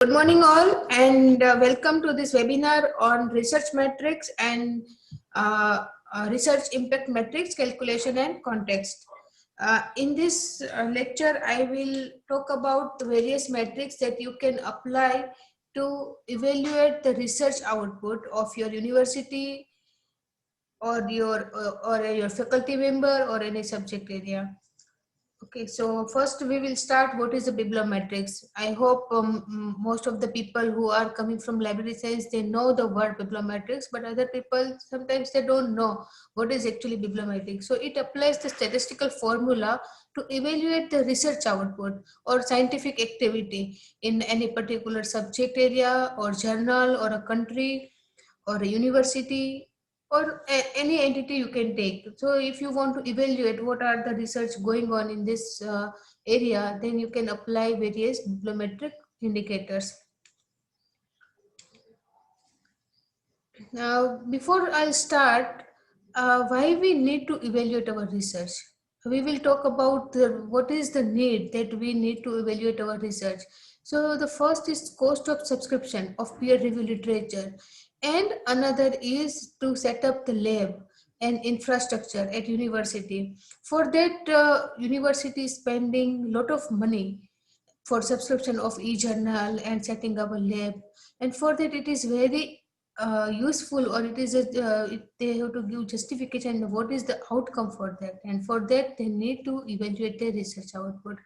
Good morning all and welcome to this webinar on research metrics and research impact metrics calculation and context. In this lecture, I will talk about the various metrics that you can apply to evaluate the research output of your university or your faculty member or any subject area. Okay, so first we will start what is the bibliometrics. I hope most of the people who are coming from library science, they know the word bibliometrics, but other people, sometimes they don't know what is actually bibliometrics. So it applies the statistical formula to evaluate the research output or scientific activity in any particular subject area or journal or a country or a university or any entity you can take. So if you want to evaluate what are the research going on in this area, then you can apply various bibliometric indicators. Now, before I'll start, why we need to evaluate our research. We will talk about what is the need that we need to evaluate our research. So the first is cost of subscription of peer review literature, and another is to set up the lab and infrastructure at university. For that, university is spending lot of money for subscription of e-journal and setting up a lab, and for that it is very useful, or it is they have to give justification what is the outcome for that, and for that they need to evaluate their research output.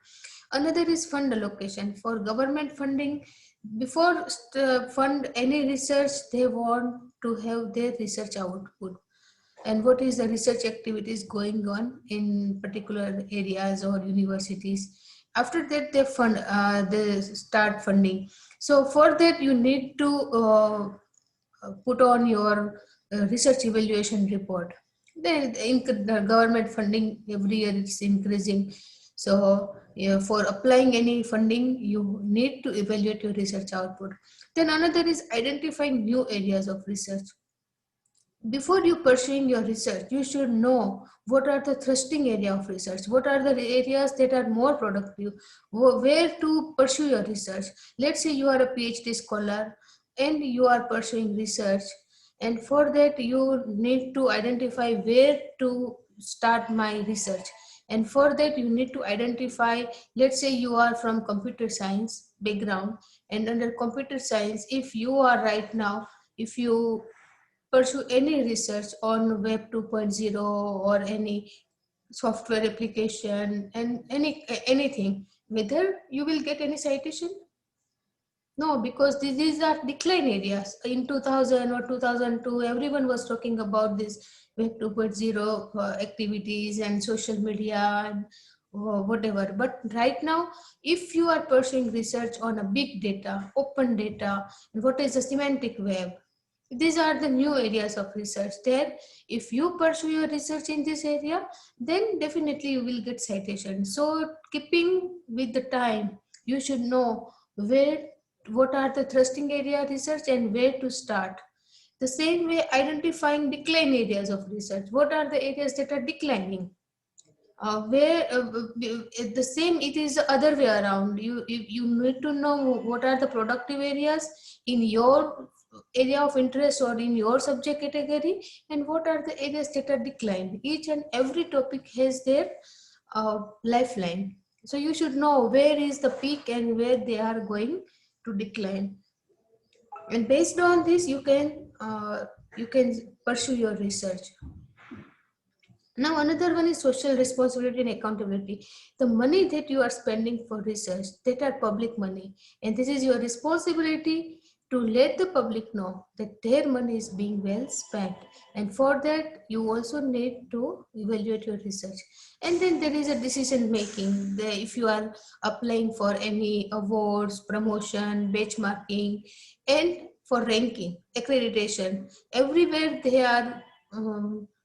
Another is fund allocation. For government funding, before fund any research, they want to have their research output and what is the research activities going on in particular areas or universities. After that, they start funding. So for that, you need to put on your research evaluation report. Then the government funding every year it's increasing. So yeah, for applying any funding, you need to evaluate your research output. Then another is identifying new areas of research. Before you pursuing your research, you should know what are the thrusting area of research, what are the areas that are more productive, where to pursue your research. Let's say you are a PhD scholar and you are pursuing research, and for that you need to identify where to start my research. And for that you need to identify, let's say you are from computer science background, and under computer science, if you are right now, if you pursue any research on Web 2.0 or any software application and anything, whether you will get any citation? No, because these are decline areas. In 2000 or 2002, everyone was talking about this Web 2.0 activities and social media and whatever. But right now, if you are pursuing research on a big data, open data, and what is the semantic web, these are the new areas of research. There, if you pursue your research in this area, then definitely you will get citation. So keeping with the time, you should know where, what are the thrusting area research and where to start. The same way, identifying decline areas of research. What are the areas that are declining? Where the same, it is the other way around. You need to know what are the productive areas in your area of interest or in your subject category, and what are the areas that are declined. Each and every topic has their lifeline, so you should know where is the peak and where they are going to decline, and based on this you can pursue your research. Now, another one is social responsibility and accountability. The money that you are spending for research, that are public money, and this is your responsibility to let the public know that their money is being well spent. And for that, you also need to evaluate your research. And then there is a decision making. If you are applying for any awards, promotion, benchmarking, and for ranking, accreditation, everywhere they are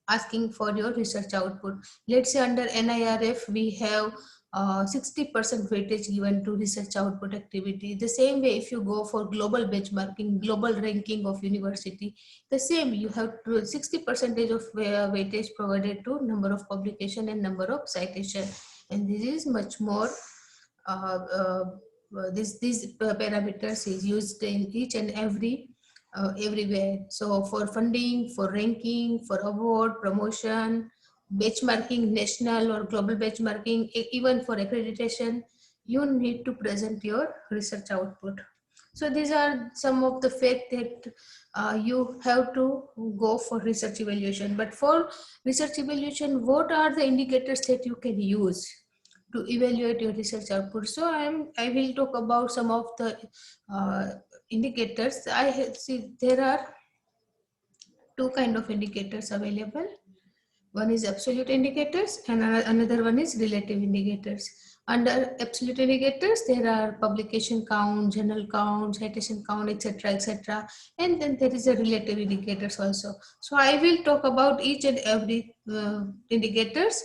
asking for your research output. Let's say under NIRF, we have 60% weightage given to research output activity. The same way, if you go for global benchmarking, global ranking of university, the same, you have 60% of weightage provided to number of publication and number of citation. And this is much more these parameters is used in each and everywhere. So for funding, for ranking, for award, promotion, benchmarking, national or global benchmarking, even for accreditation, you need to present your research output. So these are some of the fact that you have to go for research evaluation. But for research evaluation, what are the indicators that you can use to evaluate your research output? So I will talk about some of the uh, indicators. See there are two kind of indicators available. One is absolute indicators and another one is relative indicators. Under absolute indicators, there are publication count, journal count, citation count, etc., etc. And then there is a relative indicators also. So I will talk about each and every indicators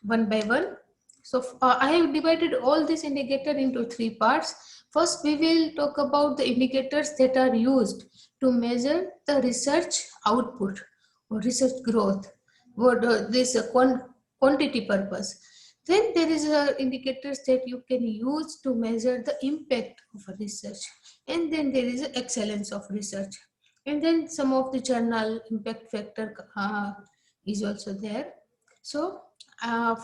one by one. So I have divided all these indicators into three parts. First, we will talk about the indicators that are used to measure the research output or research growth, what this quantity purpose. Then there is indicators that you can use to measure the impact of a research, and then there is excellence of research, and then some of the journal impact factor is also there. So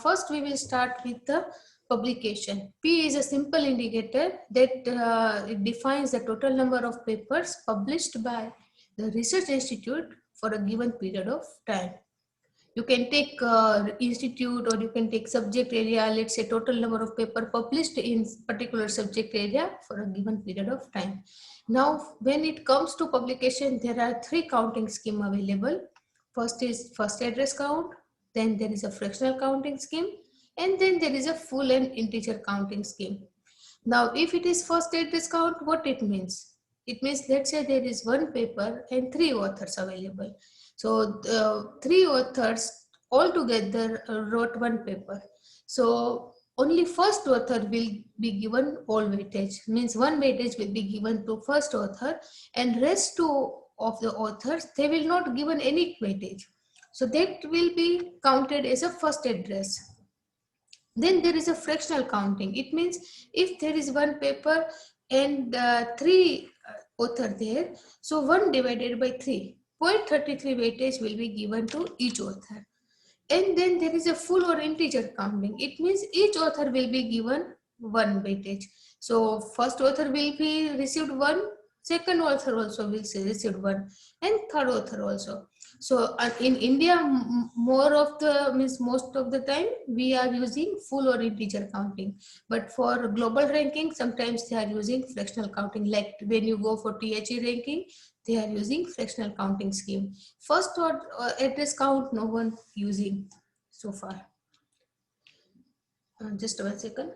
first we will start with the publication. P is a simple indicator that it defines the total number of papers published by the research institute for a given period of time. You can take institute or you can take subject area, let's say total number of paper published in particular subject area for a given period of time. Now when it comes to publication, there are three counting scheme available. First is first address count, then there is a fractional counting scheme, and then there is a full and integer counting scheme. Now if it is first address count, what it means? It means, let's say there is one paper and three authors available. So three authors altogether wrote one paper. So only first author will be given all weightage. Means one weightage will be given to first author, and rest two of the authors, they will not given any weightage. So that will be counted as a first address. Then there is a fractional counting. It means if there is one paper and three author there, so 1 divided by 3, 0.33 weightage will be given to each author. And then there is a full or integer counting. It means each author will be given one weightage. So first author will be received one, second author also will receive one, and third author also. So in India, more of the means most of the time we are using full or integer counting. But for global ranking, sometimes they are using fractional counting. Like when you go for THE ranking, they are using fractional counting scheme. First address count, no one using so far. Just 1 second.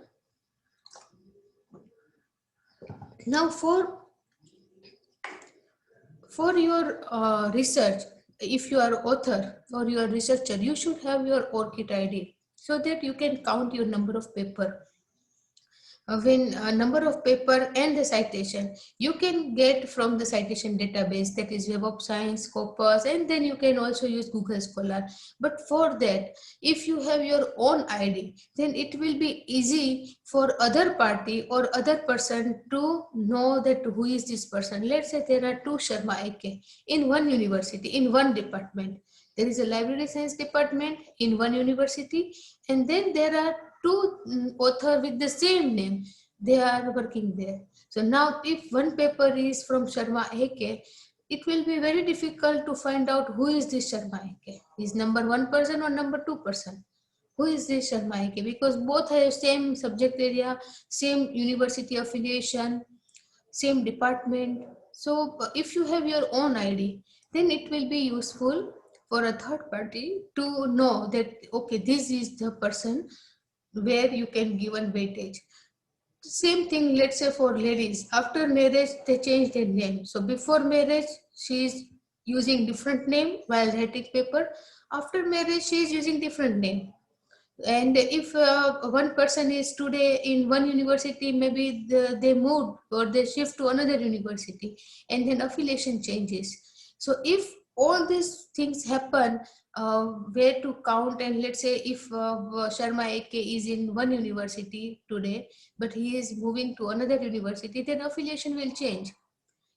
Now for your research, if you are author or you are researcher, you should have your ORCID ID so that you can count your number of paper. When number of paper and the citation you can get from the citation database, that is Web of Science, Scopus, and then you can also use Google Scholar. But for that, if you have your own ID, then it will be easy for other party or other person to know that who is this person. Let's say there are two Sharma AK in one university, in one department. There is a library science department in one university, and then there are two author with the same name, they are working there. So now if one paper is from Sharma AK, it will be very difficult to find out who is this Sharma AK. Is number one person or number two person? Who is this Sharma AK? Because both have same subject area, same university affiliation, same department. So if you have your own ID, then it will be useful for a third party to know that, okay, this is the person where you can give a weightage. Same thing, let's say for ladies, after marriage they change their name. So before marriage she is using different name while writing paper. After marriage she is using different name. And if one person is today in one university, maybe they move or they shift to another university, and then affiliation changes. So if all these things happen, where to count, and let's say if Sharma AK is in one university today, but he is moving to another university, then affiliation will change.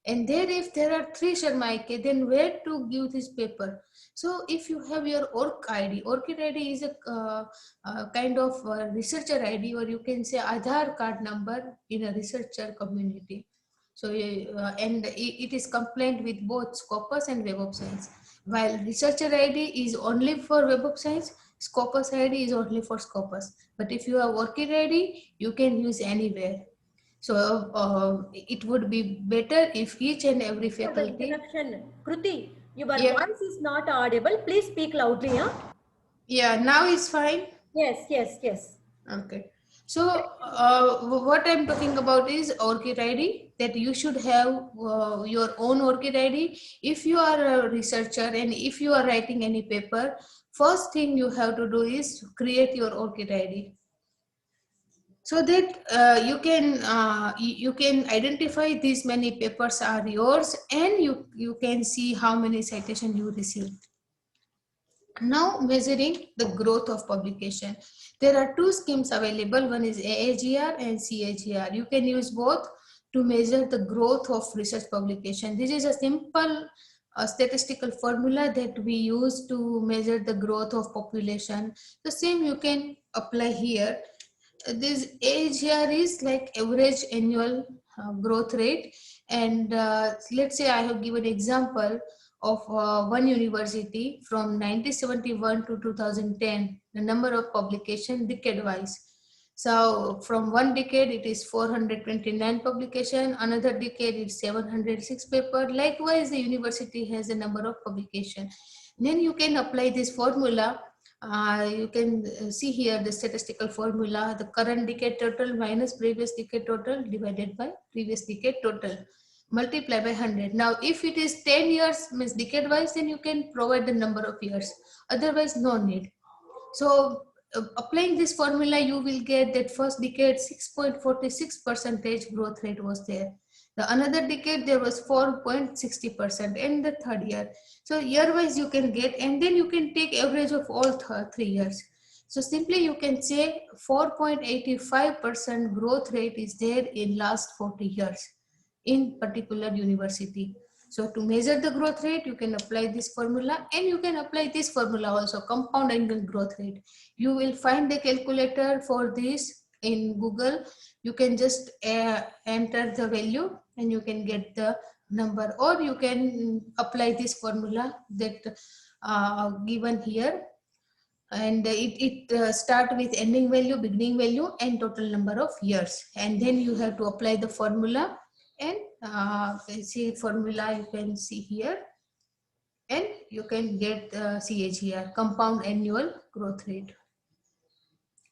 And there, if there are three Sharma AK, then where to give this paper? So if you have your ORCID is a kind of researcher ID, or you can say Aadhaar card number in a researcher community. So and it is compliant with both Scopus and Web of Science. While researcher ID is only for Web of Science, Scopus ID is only for Scopus. But if you have ORCID ID, you can use anywhere. So it would be better if each and every faculty. Interruption. Kruti, your Yeah, voice is not audible. Please speak loudly. Huh? yeah, now it's fine. Yes, yes, yes. Okay. So what I'm talking about is ORCID ID, that you should have your own ORCID ID. If you are a researcher and if you are writing any paper, first thing you have to do is create your ORCID ID, so that you can identify these many papers are yours, and you can see how many citations you received. Now, measuring the growth of publication. There are two schemes available. One is AAGR and CAGR. You can use both to measure the growth of research publication. This is a simple statistical formula that we use to measure the growth of population. The same you can apply here. This AGR is like average annual growth rate, and let's say I have given example of one university from 1971 to 2010, the number of publication decade wise. So from one decade it is 429 publication, another decade it's 706 paper. Likewise, the university has a number of publication. Then you can apply this formula. You can see here the statistical formula, the current decade total minus previous decade total divided by previous decade total, multiply by 100. Now if it is 10 years means decade wise, then you can provide the number of years, otherwise no need. So applying this formula, you will get that first decade 6.46% growth rate was there. The another decade there was 4.60%, and the third year. So year wise you can get, and then you can take average of all 3 years. So simply you can say 4.85% growth rate is there in last 40 years in particular university. So to measure the growth rate, you can apply this formula, and you can apply this formula also, compound annual growth rate. You will find the calculator for this in Google. You can just enter the value and you can get the number, or you can apply this formula that given here, and it start with ending value, beginning value, and total number of years, and then you have to apply the formula, and see formula you can see here, and you can get CAGR, compound annual growth rate.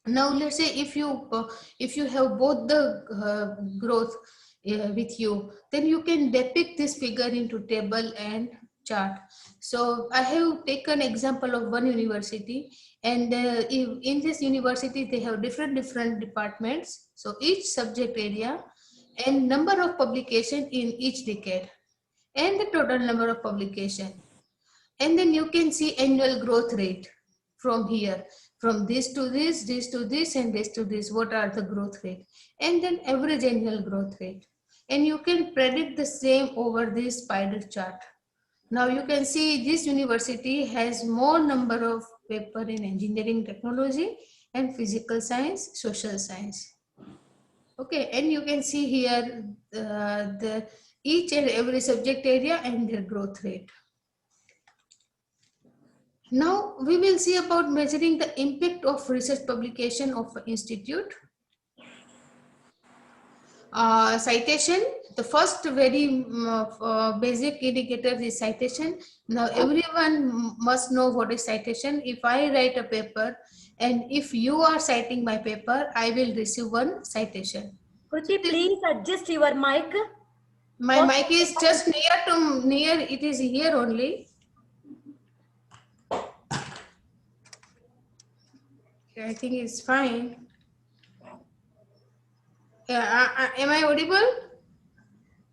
Now let's say if you have both the growth with you, then you can depict this figure into table and chart. So I have taken example of one university, and in this university they have different departments, so each subject area and number of publication in each decade and the total number of publication. And then you can see annual growth rate from here, from this to this, this to this, and this to this, what are the growth rate, and then average annual growth rate, and you can predict the same over this spider chart. Now you can see this university has more number of paper in engineering technology and physical science, social science. Okay, and you can see here the each and every subject area and their growth rate. Now we will see about measuring the impact of research publication of an institute. Citation, the first very basic indicator is citation. Now everyone must know what is citation. If I write a paper and if you are citing my paper, I will receive one citation. Kruti, please adjust your mic. My mic is just near, it is here only. I think it's fine. Am I audible?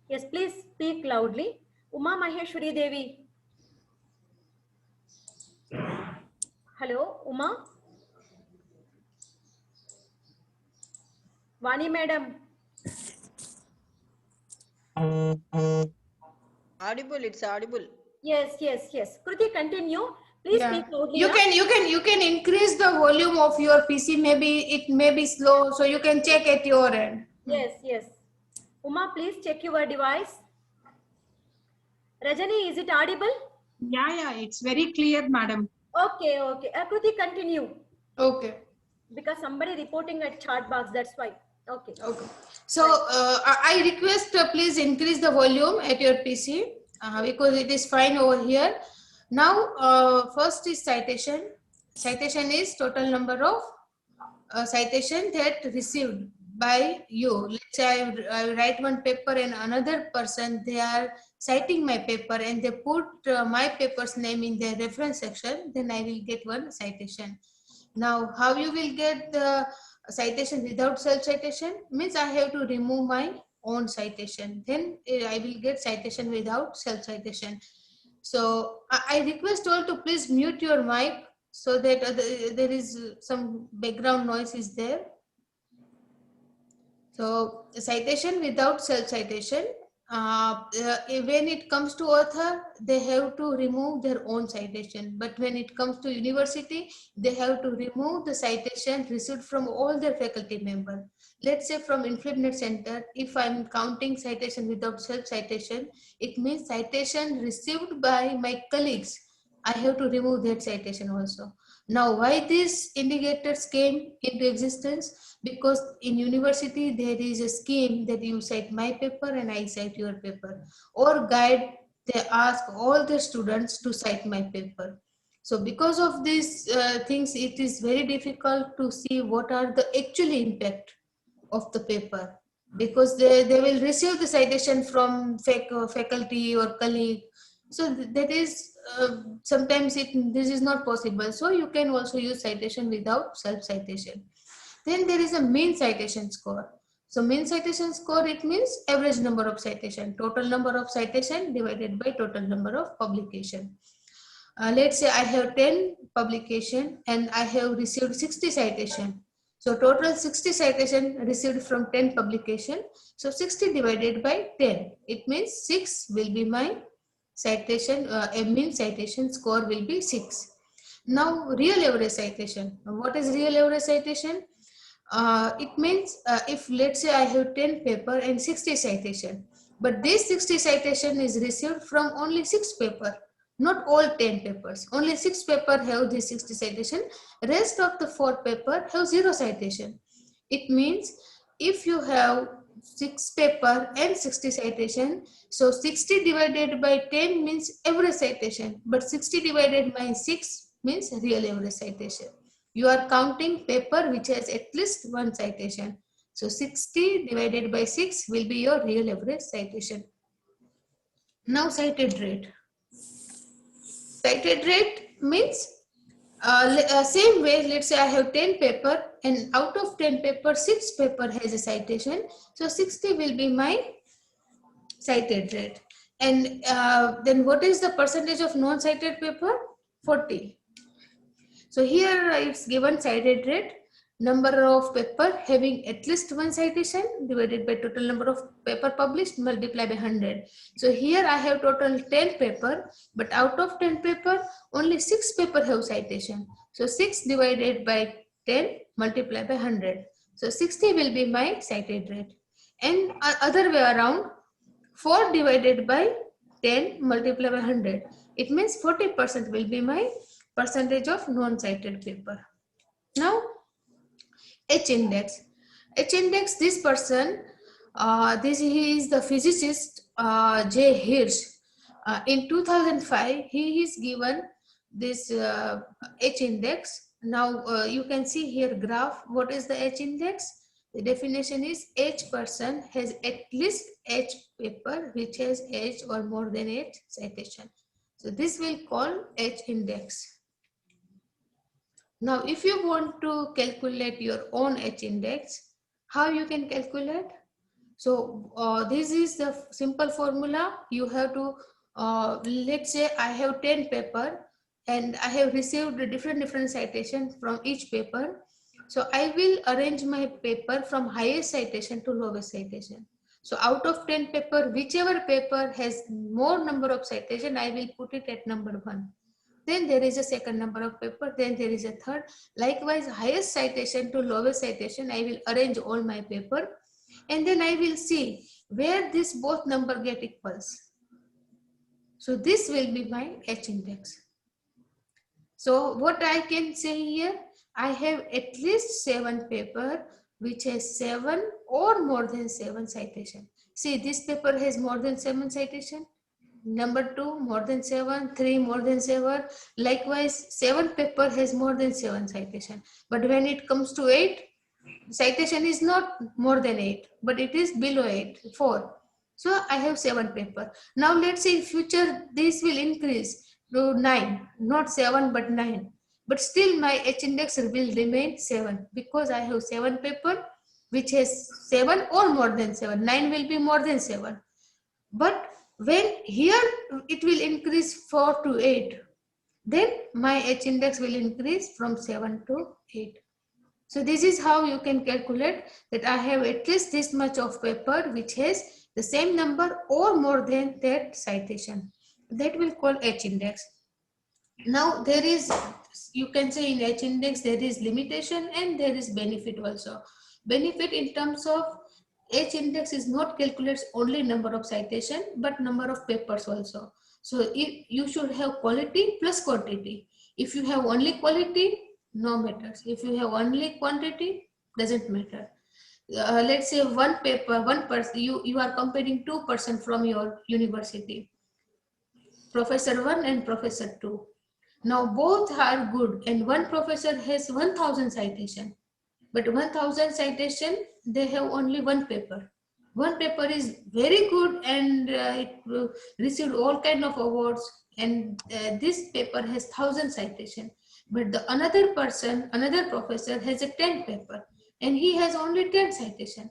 Yes, please speak loudly. Uma Maheshwari Devi. Hello, Uma. Vani madam. Audible, it's audible. Yes, yes, yes. Kruti, continue. Please Yeah, speak loudly. Yeah? you can increase the volume of your PC. Maybe it may be slow, so you can check at your end. Yes, yes. Uma, please check your device. Rajani, is it audible? Yeah, it's very clear, madam. Okay, okay. Kruti, continue. Okay. Because somebody reporting at chat box, that's why. Okay. Okay. So I request please increase the volume at your PC because it is fine over here. Now first is citation. Citation is total number of citation that received by you. Let's say I write one paper and another person, they are citing my paper and they put my paper's name in their reference section, then I will get one citation. Now, how you will get the citation without self-citation? Means I have to remove my own citation. Then I will get citation without self-citation. So I request all to please mute your mic so that there is some background noise is there. So citation without self-citation, when it comes to author, they have to remove their own citation. But when it comes to university, they have to remove the citation received from all their faculty members. Let's say from InfluentNet Center, if I'm counting citation without self-citation, it means citation received by my colleagues. I have to remove that citation also. Now, why these indicators came into existence? Because in university there is a scheme that you cite my paper and I cite your paper, or guide, they ask all the students to cite my paper. So because of these things, it is very difficult to see what are the actual impact of the paper, because they will receive the citation from faculty or colleague. So that is sometimes this is not possible. So you can also use citation without self citation. Then there is a mean citation score. So mean citation score, it means average number of citation, total number of citation divided by total number of publication. Let's say I have 10 publication and I have received 60 citation. So total 60 citation received from 10 publication. So 60 divided by 10, it means 6 will be my citation, a mean citation score will be 6. Now real average citation. What is real average citation? It means if let's say I have 10 paper and 60 citation, but this 60 citation is received from only 6 paper, not all 10 papers. Only 6 paper have this 60 citation, rest of the 4 paper have 0 citation. It means if you have 6 paper and 60 citation, so 60 divided by 10 means average citation, but 60 divided by 6 means real average citation. You are counting paper which has at least one citation. So 60 divided by 6 will be your real average citation. Now cited rate. Cited rate means same way, let's say I have 10 paper and out of 10 paper, 6 paper has a citation. So 60 will be my cited rate. And then what is the percentage of non-cited paper? 40. So here it's given cited rate, number of paper having at least one citation divided by total number of paper published multiply by 100. So here I have total 10 paper, but out of 10 paper, only 6 paper have citation. So 6 divided by 10 multiply by 100. So 60 will be my cited rate. And other way around, 4 divided by 10 multiply by 100. It means 40% will be my percentage of non-cited paper. Now, H index. H index, this person, he is the physicist J. Hirsch. In 2005, he is given this H index. Now, you can see here graph. What is the H index? The definition is each person has at least H paper which has H or more than H citation. So this will call H index. Now, if you want to calculate your own H index, how you can calculate? So this is the simple formula. You have to, let's say I have 10 paper and I have received different citation from each paper. So I will arrange my paper from highest citation to lowest citation. So out of 10 paper, whichever paper has more number of citation, I will put it at number 1. Then there is a second number of paper, then there is a third. Likewise, highest citation to lowest citation, I will arrange all my paper, and then I will see where this both number get equals. So this will be my H index. So what I can say here, I have at least 7 paper which has 7 or more than 7 citation. See, this paper has more than 7 citation. Number 2 more than 7, 3 more than 7. Likewise, 7 paper has more than 7 citation. But when it comes to 8, citation is not more than 8, but it is below 8, 4. So I have 7 paper. Now let's say in future this will increase to 9, not 7 but 9. But still my H index will remain 7 because I have 7 paper which has 7 or more than 7. 9 will be more than 7. But when here it will increase 4 to 8, then my H index will increase from 7 to 8. So this is how you can calculate that I have at least this much of paper which has the same number or more than that citation. That will call H index. Now there is, you can say in H index there is limitation and there is benefit also. Benefit in terms of H index is not calculates only number of citation but number of papers also. So if you should have quality plus quantity. If you have only quality, no matters. If you have only quantity, doesn't matter. Let's say one paper, one person, you are comparing 2 person from your university, Professor 1 and Professor 2. Now both are good and one professor has 1000 citation, but 1000 citation, they have only one paper. One paper is very good and it received all kind of awards, and this paper has 1000 citation. But the another person, another professor has a 10 paper and he has only 10 citation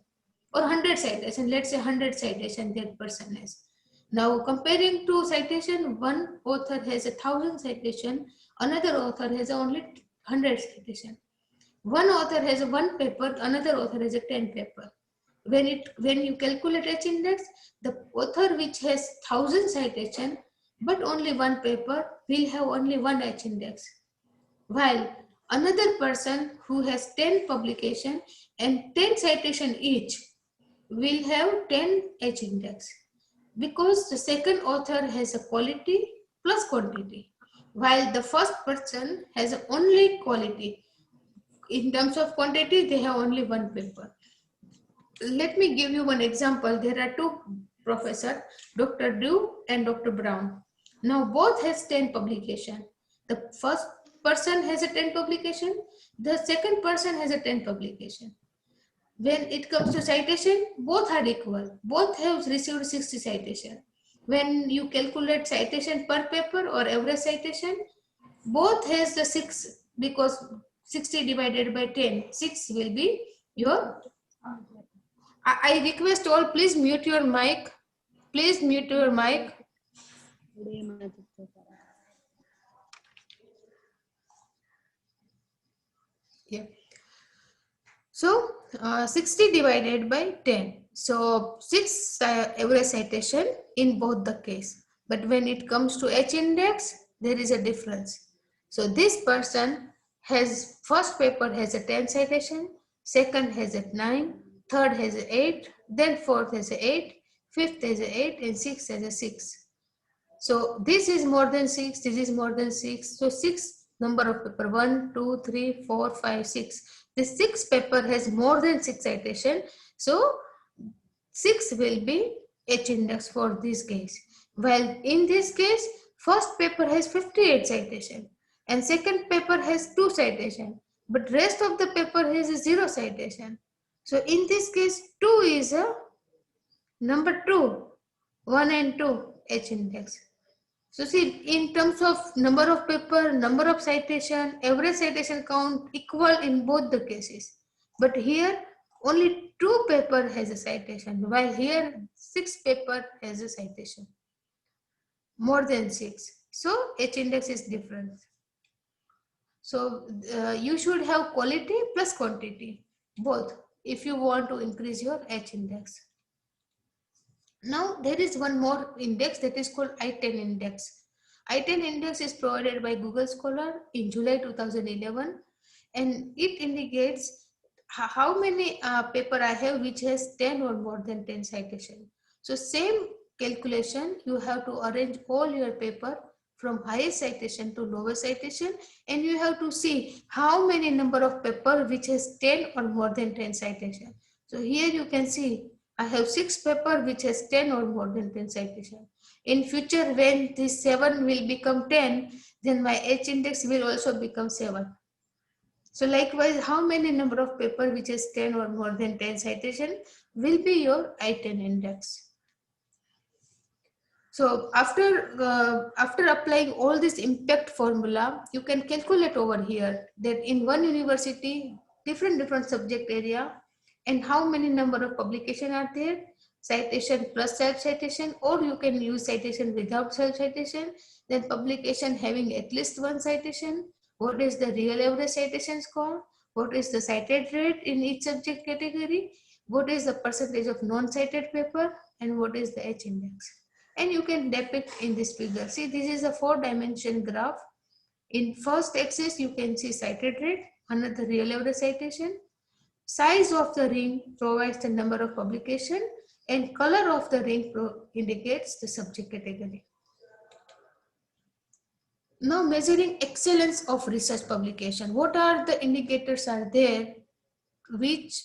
or 100 citation. Let's say 100 citation that person has. Now comparing to citation, one author has 1000 citation, another author has only 100 citation. One author has one paper, another author has a 10 paper. When you calculate H index, the author which has 1000 citation but only one paper will have only one H index, while another person who has 10 publication and 10 citation each will have 10 H index, because the second author has a quality plus quantity, while the first person has only quality. In terms of quantity, they have only one paper. Let me give you one example. There are two professors, Dr. Dew and Dr. Brown. Now both has 10 publication. The first person has a 10 publication. The second person has a 10 publication. When it comes to citation, both are equal. Both have received 60 citation. When you calculate citation per paper or average citation, both has the 6, because 60 divided by 10, 6 will be your. I request all, please mute your mic. Please mute your mic. Yeah. So 60 divided by 10. So 6 average citation in both the case. But when it comes to H index, there is a difference. So this person has, first paper has a 10 citation, second has a 9, third has a 8, then fourth has a 8, fifth has a 8, and sixth has a 6. So this is more than 6, this is more than 6. So 6 number of paper, 1, 2, 3, 4, 5, 6. This 6 paper has more than 6 citation. So 6 will be H index for this case. While in this case, first paper has 58 citation and second paper has 2 citation, but rest of the paper has 0 citation. So in this case, 2 is a number 2, 1 and 2 H index. So see, in terms of number of paper, number of citation, average citation count equal in both the cases. But here only 2 paper has a citation, while here 6 paper has a citation. More than 6. So H index is different. So you should have quality plus quantity, both, if you want to increase your H index. Now there is one more index that is called I10 index. I10 index is provided by Google Scholar in July 2011, and it indicates how many paper I have which has 10 or more than 10 citation. So same calculation, you have to arrange all your paper from highest citation to lowest citation, and you have to see how many number of paper which has 10 or more than 10 citation. So here you can see I have 6 paper which has 10 or more than 10 citation. In future, when this 7 will become 10, then my H index will also become 7. So likewise, how many number of paper which has 10 or more than 10 citation will be your I10 index. So after applying all this impact formula, you can calculate over here that in one university, different subject area, and how many number of publication are there, citation plus self citation, or you can use citation without self citation, then publication having at least one citation, what is the real average citation score, what is the cited rate in each subject category, what is the percentage of non-cited paper, and what is the H index. And you can depict in this figure. See, this is a 4-dimension graph. In first axis, you can see cited rate, another real average citation. Size of the ring provides the number of publication, and color of the ring indicates the subject category. Now measuring excellence of research publication. What are the indicators are there which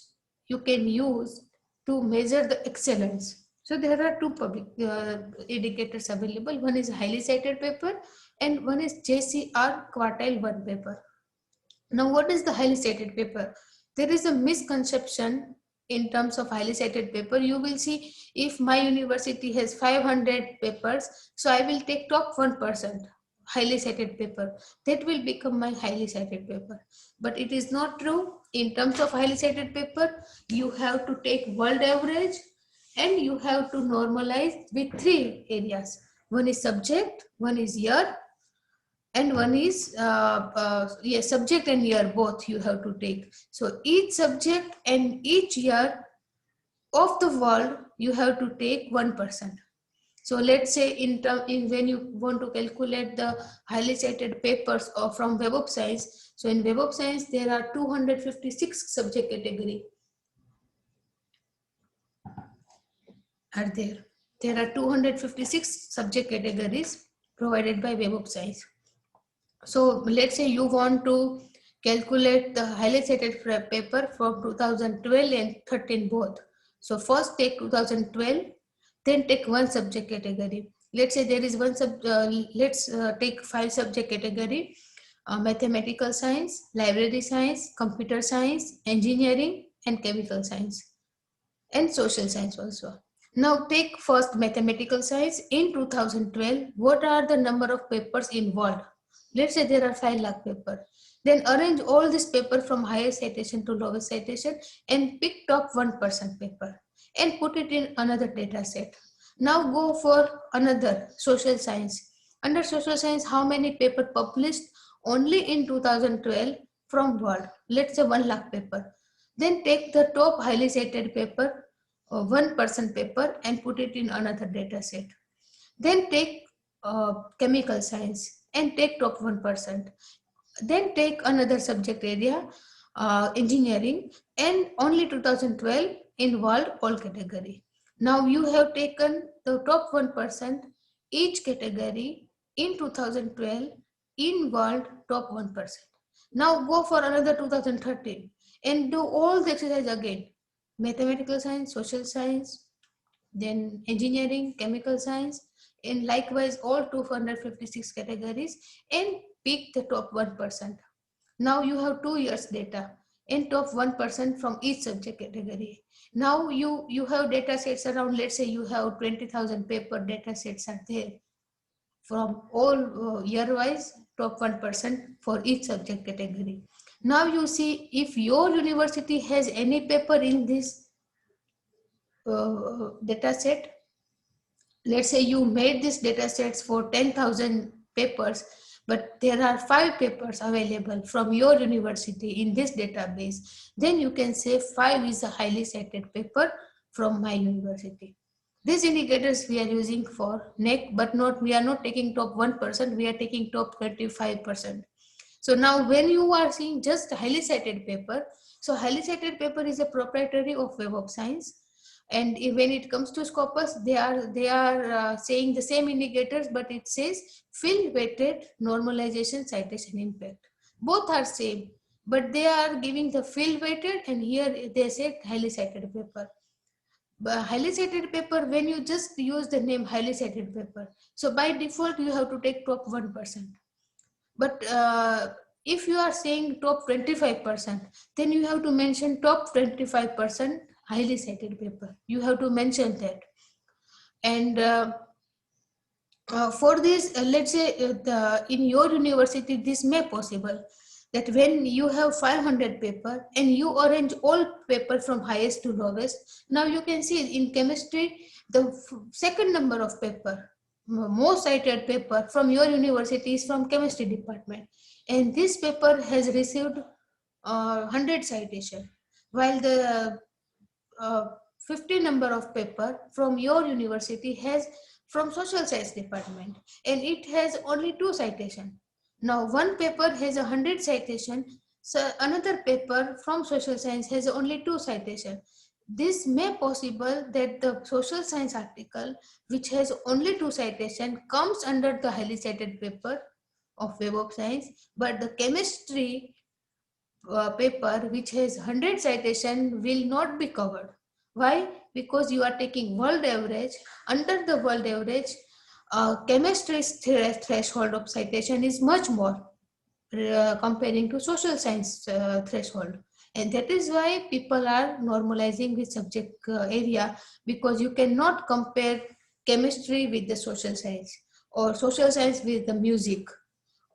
you can use to measure the excellence? So there are two public indicators available. One is highly cited paper and one is JCR quartile 1 paper. Now what is the highly cited paper? There is a misconception in terms of highly cited paper. You will see if my university has 500 papers, so I will take top 1% highly cited paper. That will become my highly cited paper. But it is not true. In terms of highly cited paper, you have to take world average and you have to normalize with 3 areas. One is subject, one is year, and one is subject and year, both you have to take. So each subject and each year of the world you have to take 1%. So let's say when you want to calculate the highly cited papers from Web of Science, so in Web of Science there are 256 subject category are there. There are 256 subject categories provided by Web of Science. So let's say you want to calculate the highly cited paper from 2012 and 13 both. So first take 2012, then take one subject category. Let's say there is one let's take 5 subject category: mathematical science, library science, computer science, engineering, and chemical science, and social science also. Now take first mathematical science. In 2012, what are the number of papers involved? Let's say there are 5 lakh papers. Then arrange all this paper from highest citation to lowest citation and pick top 1% paper and put it in another data set. Now go for another social science. Under social science, how many paper published only in 2012 from world? Let's say 1 lakh paper. Then take the top highly cited paper, 1% paper, and put it in another data set. Then take chemical science and take top 1%. Then take another subject area, engineering, and only 2012 in world all category. Now you have taken the top 1% each category in 2012 in world top 1%. Now go for another 2013 and do all the exercise again. Mathematical science, social science, then engineering, chemical science, and likewise all 256 categories, and pick the top 1%. Now you have 2 years data and top 1% from each subject category. Now you have data sets around, let's say you have 20,000 paper data sets are there from all year wise, top 1% for each subject category. Now you see if your university has any paper in this data set. Let's say you made this data sets for 10,000 papers, but there are 5 papers available from your university in this database, then you can say 5 is a highly cited paper from my university. These indicators we are using for NEC, but we are not taking top 1%, we are taking top 25%. So now when you are seeing just highly cited paper, so highly cited paper is a proprietary of Web of Science. And when it comes to Scopus, they are saying the same indicators, but it says field weighted normalization citation impact. Both are same, but they are giving the field weighted, and here they said highly cited paper. But highly cited paper, when you just use the name highly cited paper, so by default you have to take top 1%. But if you are saying top 25%, then you have to mention top 25% highly cited paper. You have to mention that. And for this, let's say in your university, this may possible that when you have 500 paper and you arrange all paper from highest to lowest, now you can see in chemistry, the second number of paper, most cited paper from your university is from chemistry department, and this paper has received 100 citation, while the 50 number of paper from your university has from social science department, and it has only 2 citation. Now one paper has 100 citation, so another paper from social science has only 2 citation. This may possible that the social science article, which has only 2 citation, comes under the highly cited paper of Web of Science, but the chemistry paper which has 100 citation will not be covered. Why? Because you are taking world average. Under the world average, chemistry's threshold of citation is much more comparing to social science threshold. And that is why people are normalizing the subject area, because you cannot compare chemistry with the social science or social science with the music,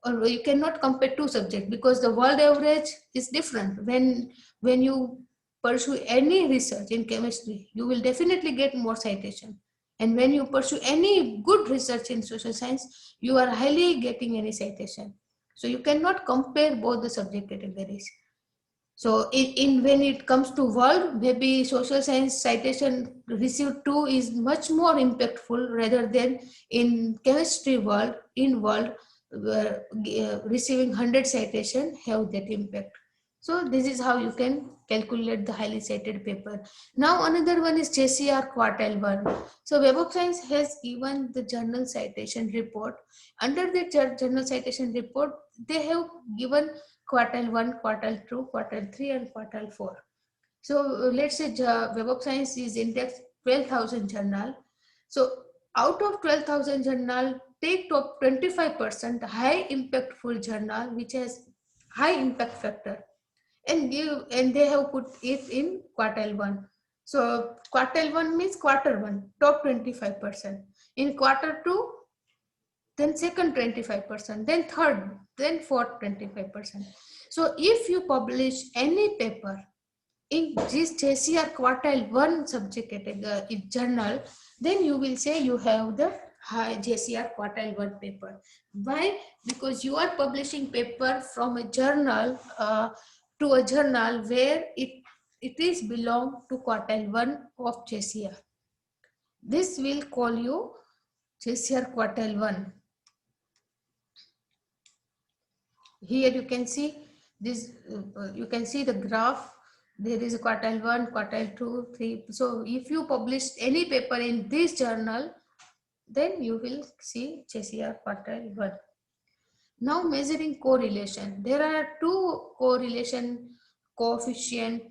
or you cannot compare 2 subjects, because the world average is different. When you pursue any research in chemistry, you will definitely get more citation, and when you pursue any good research in social science, you are highly getting any citation. So you cannot compare both the subject categories. So in when it comes to world, maybe social science citation received 2 is much more impactful rather than in chemistry world. In world, receiving 100 citation have that impact. So this is how you can calculate the highly cited paper. Now another one is JCR quartile 1. So Web of Science has given the journal citation report. Under the journal citation report, they have given quartile 1, quartile 2, quartile 3 and quartile 4. So let's say Web of Science is indexed 12,000 journal. So out of 12,000 journal, take top 25% high impactful journal which has high impact factor, and they have put it in quartile 1. So quartile 1 means quarter 1, top 25%. In quarter 2, then second 25%, then third, then fourth 25%. So if you publish any paper in this JCR quartile 1 subject category journal, then you will say you have the high JCR quartile 1 paper. Why? Because you are publishing paper from a journal to a journal where it is belong to quartile 1 of JCR. This will call you JCR quartile 1. Here you can see this, you can see the graph. There is a quartile 1, quartile 2, 3. So if you publish any paper in this journal, then you will see JCR quartile 1. Now measuring correlation. There are 2 correlation coefficient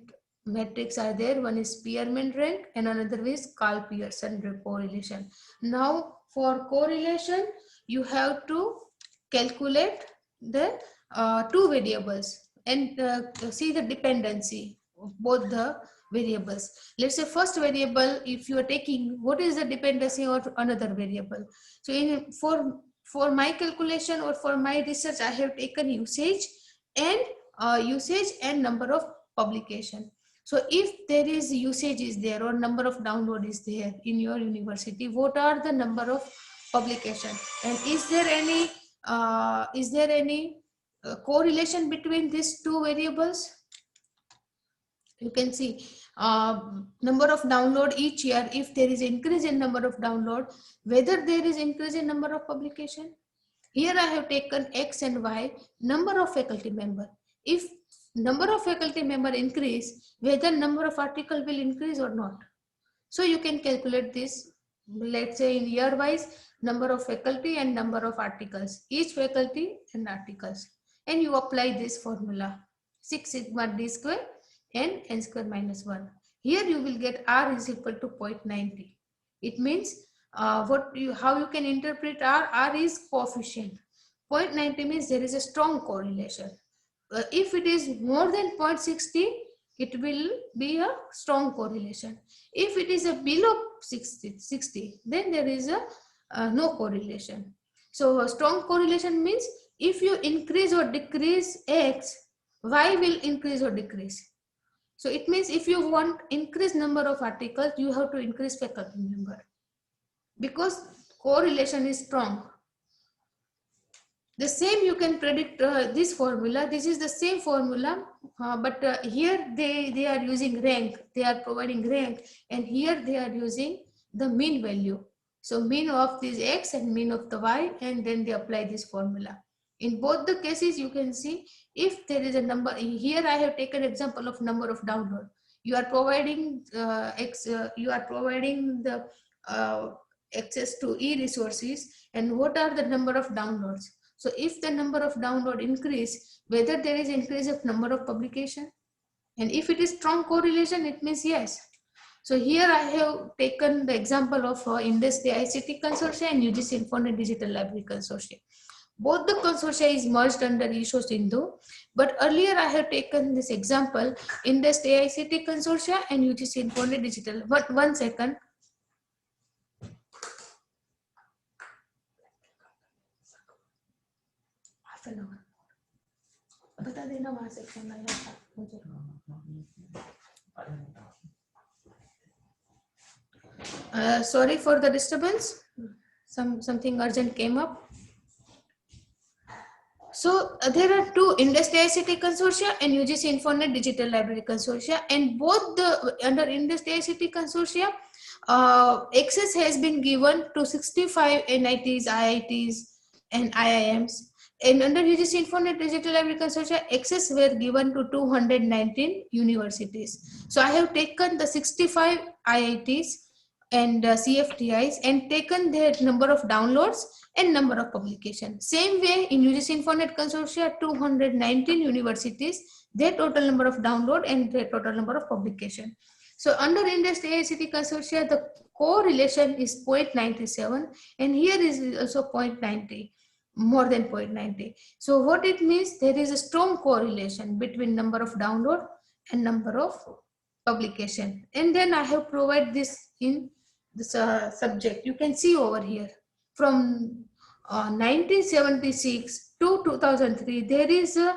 metrics are there. One is Spearman rank and another is Karl Pearson correlation. Now for correlation, you have to calculate the 2 variables and see the dependency of both the variables. Let's say first variable, if you are taking, what is the dependency of another variable? So for my calculation or for my research, I have taken usage and number of publication. So if there is usage is there or number of download is there in your university, what are the number of publication, and is there any Is there any correlation between these two variables? You can see number of download each year. If there is increase in number of download, whether there is increase in number of publication. Here I have taken X and Y, number of faculty member. If number of faculty member increase, whether number of article will increase or not. So you can calculate this, let's say in year wise, number of faculty and number of articles, each faculty and articles. And you apply this formula, 6 sigma d square and n square minus 1. Here you will get R is equal to 0.90. It means how you can interpret R? R is coefficient. 0.90 means there is a strong correlation. If it is more than 0.60, it will be a strong correlation. If it is a below 60, then there is a no correlation. So a strong correlation means if you increase or decrease X, Y will increase or decrease. So it means if you want increase number of articles, you have to increase faculty member, because correlation is strong. The same you can predict this formula. This is the same formula, but here they are using rank. They are providing rank, and here they are using the mean value. So mean of this X and mean of the Y, and then they apply this formula. In both the cases, you can see if there is a number. Here I have taken example of number of download. You are providing you are providing the access to e-resources, and what are the number of downloads? So if the number of download increase, whether there is increase of number of publication, and if it is strong correlation, it means yes. So here I have taken the example of Indus ICT Consortia and UGC Infonet Digital Library Consortia. Both the consortia is merged under ISO Sindhu, but earlier I have taken this example, Indus ICT Consortia and UGC Infonet Digital. But 1 second. Half an hour. बता देना वहां से phone आया था मुझे. Sorry for the disturbance. Something urgent came up. So there are two Indus ICT Consortia and UGC Infonet Digital Library Consortia, and both the under Indus ICT Consortia, access has been given to 65 NITs, IITs, and IIMs. And under UGC Infonet Digital Library Consortia, access were given to 219 universities. So I have taken the 65 IITs and CFTIs and taken their number of downloads and number of publication. Same way in UGC Infonet Consortia, 219 universities, their total number of download and their total number of publication. So under Indus ICT Consortia, the correlation is 0.97, and here is also 0.90, more than 0.90. So what it means, there is a strong correlation between number of download and number of publication. And then I have provided this in this subject. You can see over here from 1976 to 2003, there is a,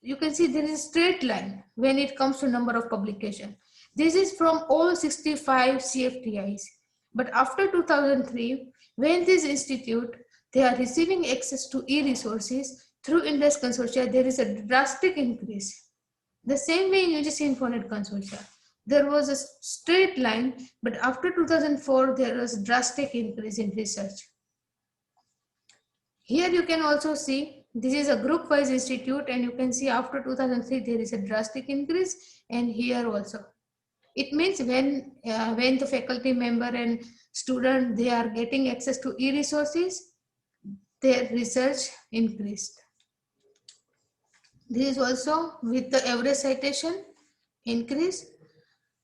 you can see there is a straight line when it comes to number of publication. This is from all 65 CFTIs. But after 2003, when this institute, they are receiving access to e-resources through Indus Consortia, there is a drastic increase. The same way in UGC Infonet Consortia, there was a straight line, but after 2004, there was a drastic increase in research. Here you can also see, this is a group-wise institute, and you can see after 2003, there is a drastic increase, and here also. It means when the faculty member and student, they are getting access to e-resources, their research increased. This is also with the average citation increase.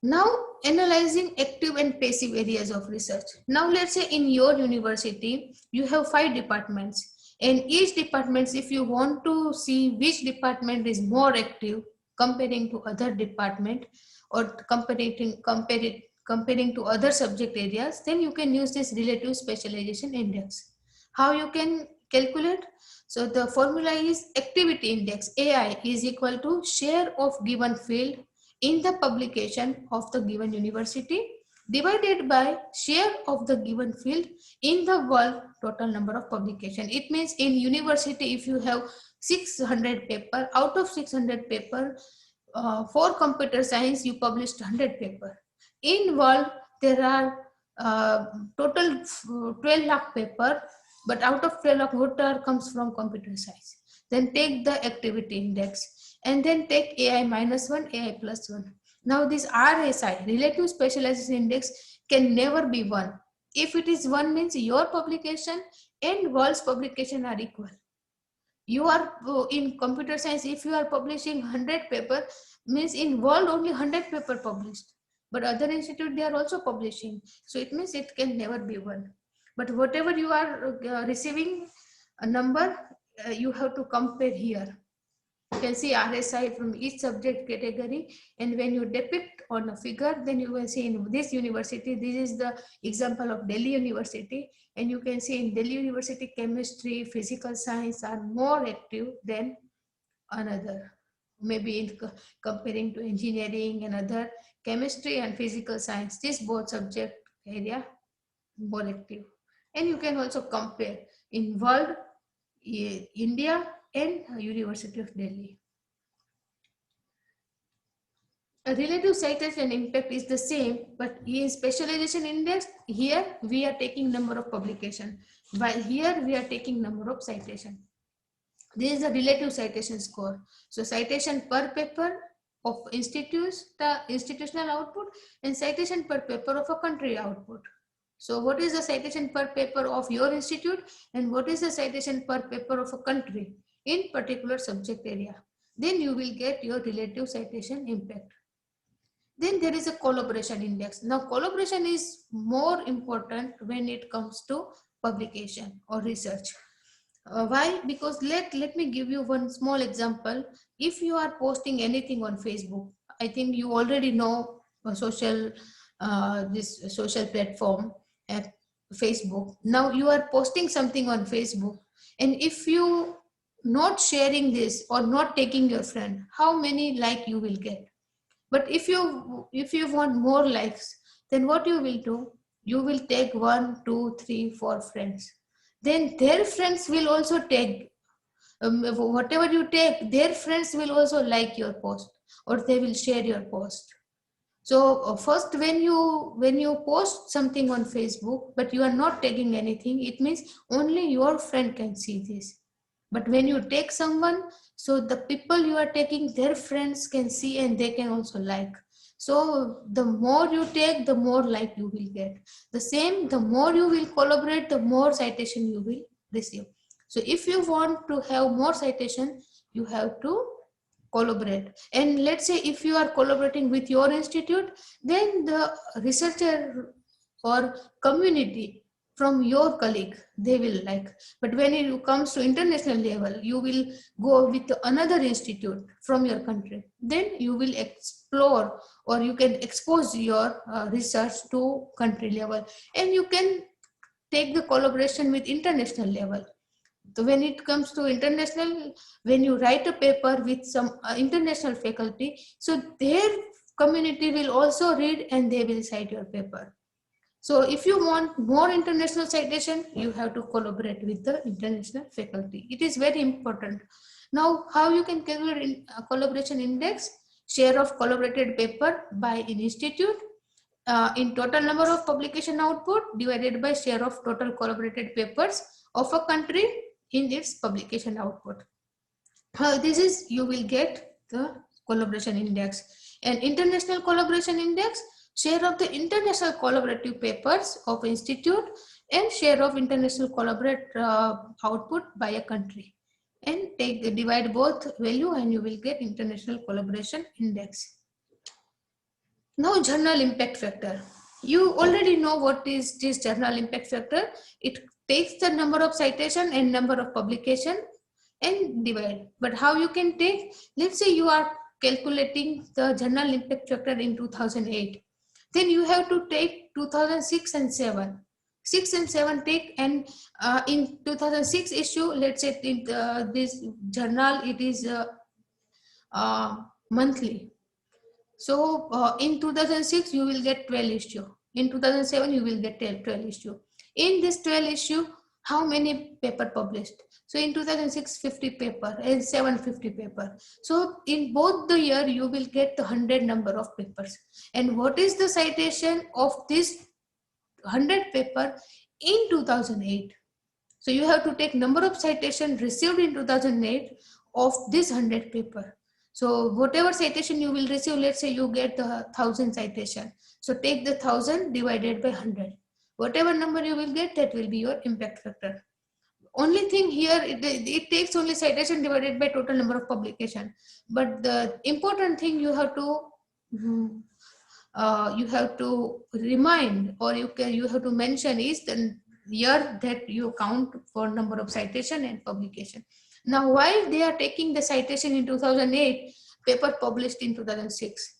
Now analyzing active and passive areas of research. Now let's say in your university, you have 5 departments, and each department, if you want to see which department is more active comparing to other department or comparing to other subject areas, then you can use this relative specialization index. How you can calculate? So the formula is activity index, AI, is equal to share of given field in the publication of the given university divided by share of the given field in the world total number of publication. It means in university, if you have 600 paper, out of 600 paper, for computer science, you published 100 paper. In world, there are total 12 lakh paper, but out of 12 lakh, what comes from computer science? Then take the activity index and then take AI minus 1, AI plus 1. Now this RSI, relative specialization index, can never be 1. If it is 1 means your publication and world's publication are equal. You are in computer science, if you are publishing 100 paper, means in world only 100 paper published, but other institute they are also publishing, so it means it can never be 1. But whatever you are receiving a number, you have to compare here. You can see RSI from each subject category, and when you depict on a figure, then you will see in this university, this is the example of Delhi University, and you can see in Delhi University, chemistry, physical science are more active than another. Maybe in comparing to engineering and other, chemistry and physical science, this both subject area more active. And you can also compare in world, India and University of Delhi. A relative citation impact is the same, but in specialization index, here we are taking number of publication, while here we are taking number of citation. This is a relative citation score. So citation per paper of institutes, the institutional output, and citation per paper of a country output. So what is the citation per paper of your institute and what is the citation per paper of a country in particular subject area? Then you will get your relative citation impact. Then there is a collaboration index. Now collaboration is more important when it comes to publication or research. Why? Because let me give you one small example. If you are posting anything on Facebook, I think you already know this social platform at Facebook. Now you are posting something on Facebook, and if you not sharing this or not taking your friend, how many like you will get? But if you want more likes, then what you will do? You will take 1, 2, 3, 4 friends. Then their friends will also take whatever you take. Their friends will also like your post or they will share your post. So first, when you post something on Facebook, but you are not taking anything, it means only your friend can see this. But when you take someone, so the people you are taking, their friends can see and they can also like. So the more you take, the more like you will get. The same, the more you will collaborate, the more citation you will receive. So if you want to have more citation, you have to collaborate. And let's say if you are collaborating with your institute, then the researcher or community from your colleague, they will like. But when it comes to international level, you will go with another institute from your country, then you will explore or you can expose your research to country level, and you can take the collaboration with international level. So when it comes to international, when you write a paper with some international faculty, so their community will also read and they will cite your paper. So if you want more international citation, you have to collaborate with the international faculty. It is very important. Now, how you can calculate collaboration index? Share of collaborated paper by an institute in total number of publication output divided by share of total collaborated papers of a country in its publication output. This is, you will get the collaboration index. And international collaboration index, share of the international collaborative papers of institute and share of international collaborate output by a country, and divide both value and you will get international collaboration index. Now journal impact factor. You already know what is this journal impact factor. It takes the number of citation and number of publication and divide. But how you can take, let's say you are calculating the journal impact factor in 2008. Then you have to take 2006 and 7. 6 and 7 take, and in 2006 issue, let's say in this journal, it is monthly. So in 2006, you will get 12 issue. In 2007, you will get 12 issue. In this 12 issue, how many paper published? So in 2006, 50 paper and 750 paper. So in both the year, you will get the 100 number of papers. And what is the citation of this 100 paper in 2008? So you have to take number of citation received in 2008 of this 100 paper. So whatever citation you will receive, let's say you get the 1000 citation. So take the 1000 divided by 100. Whatever number you will get, that will be your impact factor. Only thing here, it takes only citation divided by total number of publication. But the important thing you have to remind, or you have to mention is the year that you count for number of citation and publication. Now, why they are taking the citation in 2008, paper published in 2006?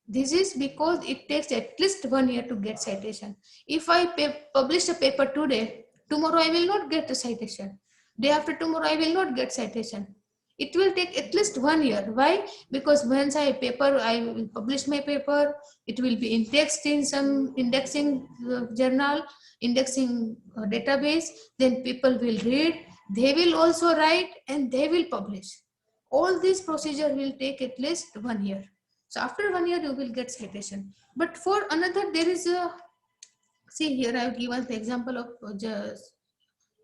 This is because it takes at least 1 year to get citation. If I publish a paper today, tomorrow I will not get a citation. Day after tomorrow I will not get citation. It will take at least 1 year. Why? Because once I will publish my paper, it will be indexed in some indexing journal, indexing database, then people will read, they will also write, and they will publish. All this procedure will take at least 1 year. So after 1 year, you will get citation. But for another, there is a, see here I have given the example of just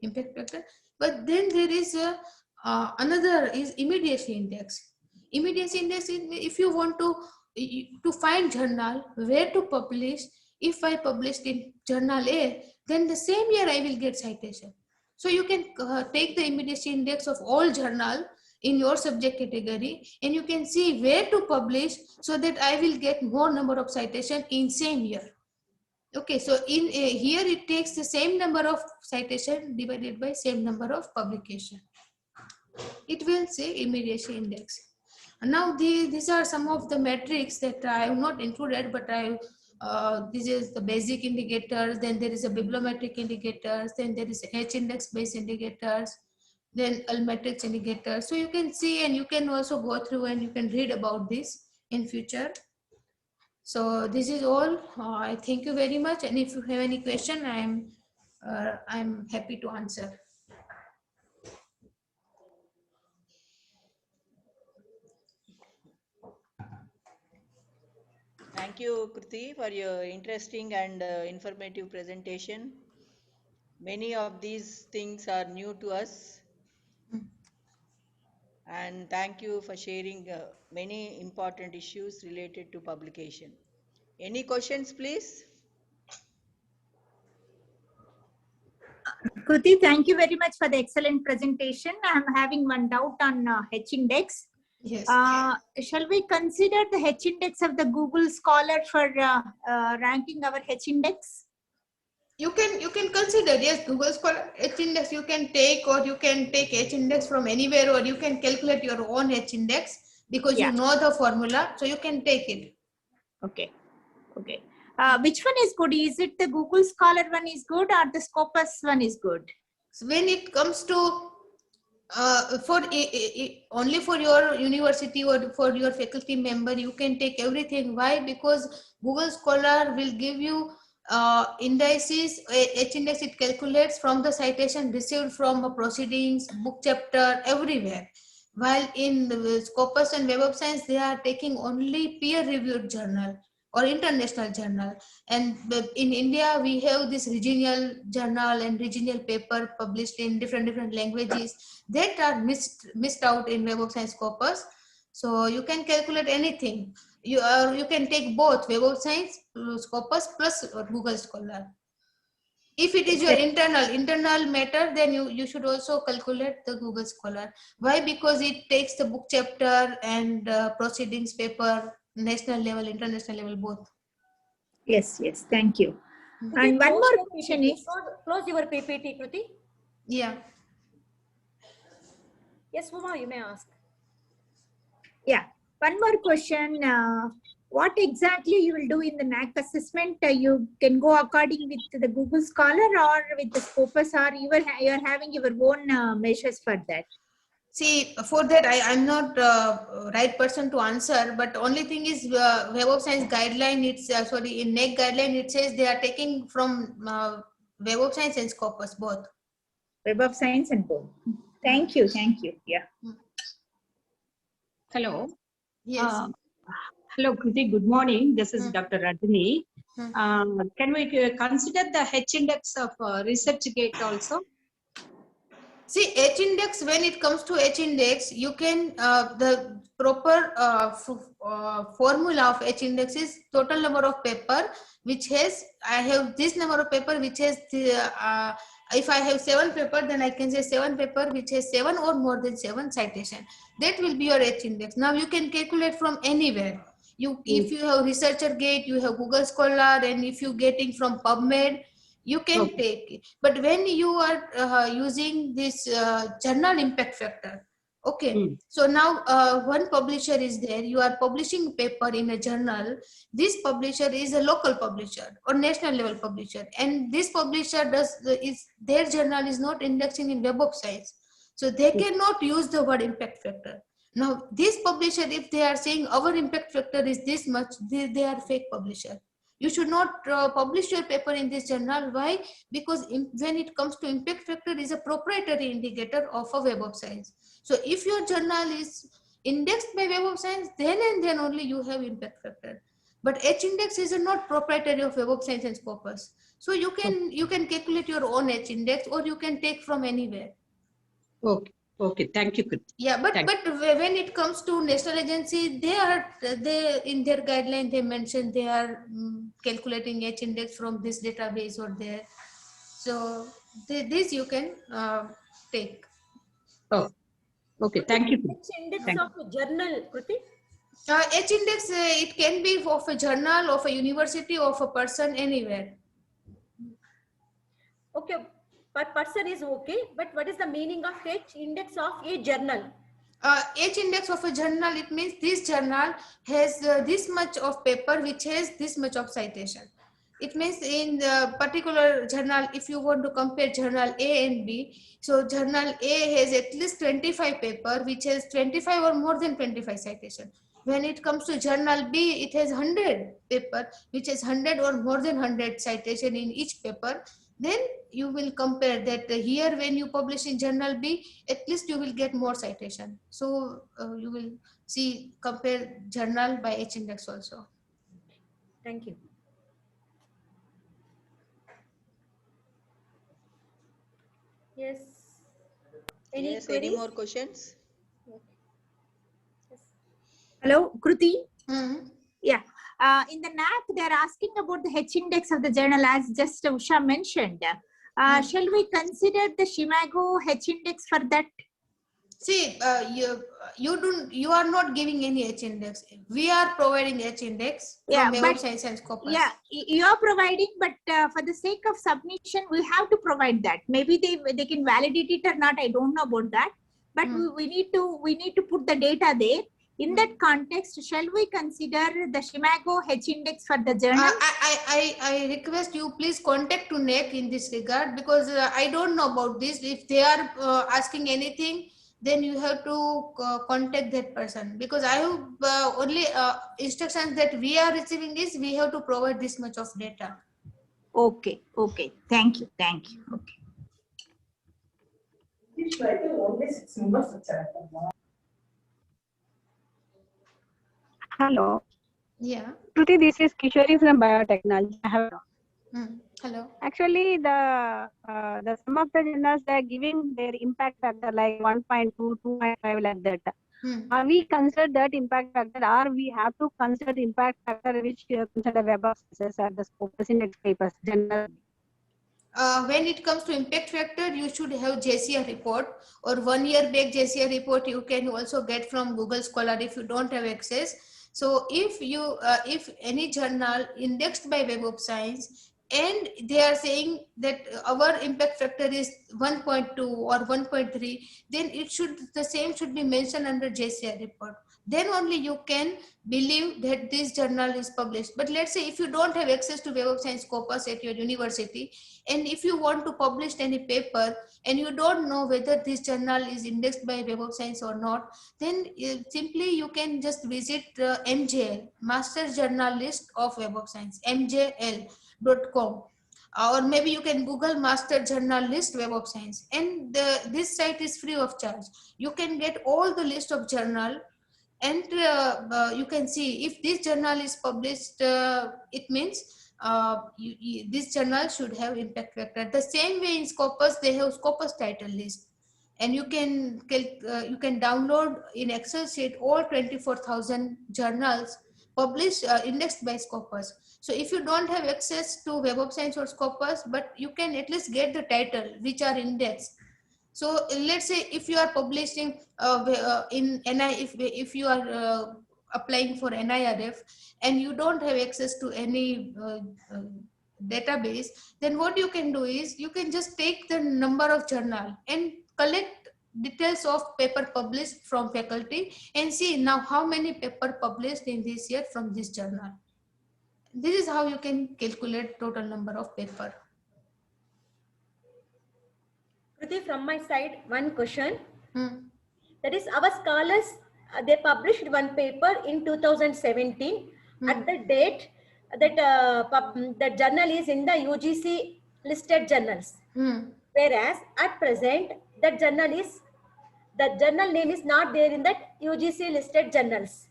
impact factor. But then there is a, another is immediacy index. Immediacy index is if you want to find journal where to publish. If I published in journal A, then the same year I will get citation. So you can take the immediacy index of all journal in your subject category, and you can see where to publish so that I will get more number of citation in same year. Okay, so in here it takes the same number of citation divided by same number of publication. It will say immediacy index. And now these are some of the metrics that I have not included, but this is the basic indicators. Then there is a bibliometric indicators. Then there is H index based indicators. Then Altmetrics indicators. So you can see, and you can also go through and you can read about this in future. So this is all. I thank you very much. And if you have any question, I'm happy to answer. Thank you, Kruti, for your interesting and informative presentation. Many of these things are new to us. And thank you for sharing many important issues related to publication. Any questions, please? Kruti, thank you very much for the excellent presentation. I'm having one doubt on H index. Yes. Shall we consider the H index of the Google Scholar for ranking our H index? You can consider, yes, Google Scholar H index you can take, or you can take H index from anywhere, or you can calculate your own H index because you know the formula, so you can take it. Okay. Okay. Which one is good? Is it the Google Scholar one is good, or the Scopus one is good? So when it comes to only for your university or for your faculty member, you can take everything. Why? Because Google Scholar will give you indices. H index it calculates from the citation received from proceedings, book chapter, everywhere. While in the Scopus and Web of Science, they are taking only peer-reviewed journal or international journal. And in India, we have this regional journal and regional paper published in different languages that are missed out in Web of Science Scopus. So you can calculate anything. You can take both Web of Science, Scopus plus Google Scholar. If it is your internal matter, then you should also calculate the Google Scholar. Why? Because it takes the book chapter and proceedings paper, national level, international level, both. Yes, yes. Thank you. Kruti, And one close more your question PPT. is, Close your PPT, Kruti. Yeah. Yes, Uma, you may ask. yeah, one more question. What exactly you will do in the NAAC assessment? You can go according with the Google Scholar or with the Scopus, or you are having your own measures for that? See, for that, I'm not right person to answer, but only thing is Web of Science guideline, it's sorry, in NEC guideline, it says they are taking from Web of Science and Scopus, both. Web of Science and both. Thank you. Yeah. Hello. Yes. Hello, Kruti. Good morning. This is Hmm. Dr. Rajini. Hmm. Can we consider the H index of ResearchGate also? See, H index, when it comes to H index, you can, the proper formula of H index is total number of paper, which has, I have this number of paper, which has, if I have 7 paper, then I can say 7 paper, which has 7 or more than 7 citation. That will be your H index. Now you can calculate from anywhere. If you have ResearcherGate, you have Google Scholar, and if you getting from PubMed, you can Okay. take it. But when you are using this journal impact factor, okay, Hmm. so now one publisher is there, you are publishing paper in a journal. This publisher is a local publisher or national level publisher, and this publisher is their journal is not indexing in Web of Science, so they cannot use the word impact factor. Now this publisher, if they are saying our impact factor is this much, they are fake publisher. You should not publish your paper in this journal. Why? Because when it comes to impact factor, is a proprietary indicator of a Web of Science. So if your journal is indexed by Web of Science, then and then only you have impact factor. But H index is not proprietary of Web of Science and Scopus. So you can calculate your own H index, or you can take from anywhere. Okay. Okay. Thank you, Kruti. Yeah, but Thank when it comes to national agency, they in their guideline they mention they are calculating H index from this database or there. So this you can take. Oh, okay. Thank you, Kruti. Which index Thank of a journal, Kruti? H index, it can be of a journal, of a university, of a person, anywhere. Okay, per person is okay, but what is the meaning of H index of a journal? H index of a journal, it means this journal has this much of paper which has this much of citation. It means in the particular journal, if you want to compare journal A and B, so journal A has at least 25 paper which has 25 or more than 25 citation. When it comes to journal B, it has 100 paper which has 100 or more than 100 citation in each paper. Then you will compare that here when you publish in journal B, at least you will get more citation. So you will see, compare journal by H index also. Thank you. Yes. Any Yes, queries? any more questions? Yes. Hello, Kruti. Mhm. Yeah. In the NAC, they're asking about the H index of the journal, as just Usha mentioned. Shall we consider the Shimago H index for that? See, you are not giving any H index. We are providing H index Yeah, from Web but of Science and Scopus. yeah, you are providing, but for the sake of submission, we have to provide that. Maybe they can validate it or not. I don't know about that, but we need to put the data there. In that context, shall we consider the Shimago H index for the journal? I request you please contact to NEC in this regard, because I don't know about this. If they are asking anything, then you have to contact that person, because I have only instructions that we are receiving is we have to provide this much of data. Okay. Thank you. Okay. Hello, Yeah. Kruti, this is Kishori from Biotechnology. Hello. Actually, the some of the journals they are giving their impact factor like 1.2, 2.5 like that. Are we consider that impact factor, or we have to consider impact factor which consider Web of Sciences or the Scopus index papers generally? When it comes to impact factor, you should have JCR report, or 1 year back JCR report you can also get from Google Scholar if you don't have access. So if any journal indexed by Web of Science and they are saying that our impact factor is 1.2 or 1.3, then the same should be mentioned under JCR report. then only you can believe that this journal is published. But let's say if you don't have access to Web of Science corpus at your university, and if you want to publish any paper and you don't know whether this journal is indexed by Web of Science or not, then simply you can just visit MJL, Master Journal List of Web of Science, mjl.com. Or maybe you can Google Master Journal List Web of Science, and this site is free of charge. You can get all the list of journal, and you can see if this journal is published, it means this journal should have impact factor. The same way in Scopus, they have Scopus title list, and you can download in Excel sheet all 24,000 journals published indexed by Scopus. So if you don't have access to Web of Science or Scopus, but you can at least get the title which are indexed. So let's say if you are publishing in NI, if you are applying for NIRF and you don't have access to any database, then what you can do is you can just take the number of journal and collect details of paper published from faculty and see now how many paper published in this year from this journal. This is how you can calculate total number of paper. Kruti, from my side, one question. That is, our scholars, they published one paper in 2017. At the date, that journal is in the UGC listed journals. Whereas at present, the journal name is not there in that UGC listed journals.